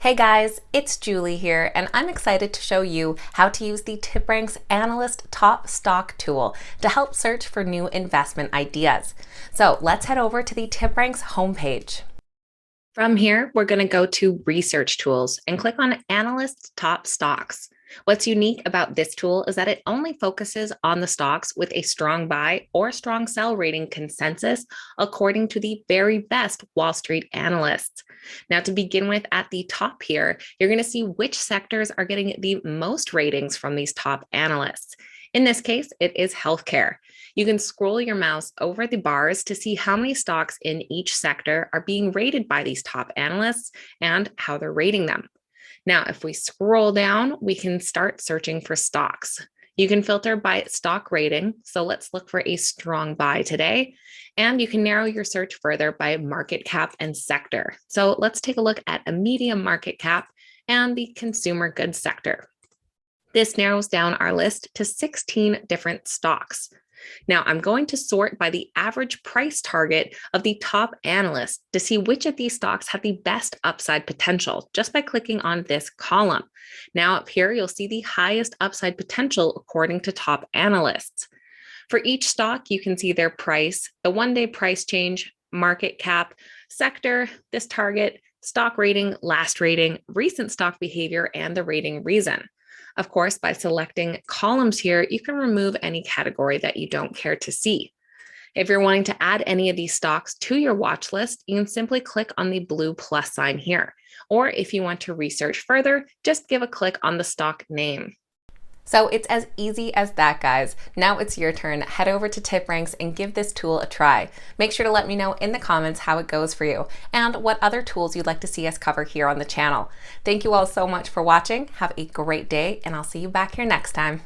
Hey guys, it's Julie here, and I'm excited to show you how to use the TipRanks Analyst Top Stock tool to help search for new investment ideas. So let's head over to the TipRanks homepage. From here, we're going to go to Research Tools and click on Analysts Top Stocks. What's unique about this tool is that it only focuses on the stocks with a strong buy or strong sell rating consensus according to the very best Wall Street analysts. Now, to begin with, at the top here, you're going to see which sectors are getting the most ratings from these top analysts. In this case, it is healthcare. You can scroll your mouse over the bars to see how many stocks in each sector are being rated by these top analysts and how they're rating them. Now, if we scroll down, we can start searching for stocks. You can filter by stock rating. So let's look for a strong buy today. And you can narrow your search further by market cap and sector. So let's take a look at a medium market cap and the consumer goods sector. This narrows down our list to 16 different stocks. Now, I'm going to sort by the average price target of the top analysts to see which of these stocks have the best upside potential just by clicking on this column. Now, up here, you'll see the highest upside potential according to top analysts. For each stock, you can see their price, the one-day price change, market cap, sector, this target, stock rating, last rating, recent stock behavior, and the rating reason. Of course, by selecting columns here, you can remove any category that you don't care to see. If you're wanting to add any of these stocks to your watch list, you can simply click on the blue plus sign here. Or if you want to research further, just give a click on the stock name. So it's as easy as that, guys. Now it's your turn. Head over to TipRanks and give this tool a try. Make sure to let me know in the comments how it goes for you and what other tools you'd like to see us cover here on the channel. Thank you all so much for watching. Have a great day, and I'll see you back here next time.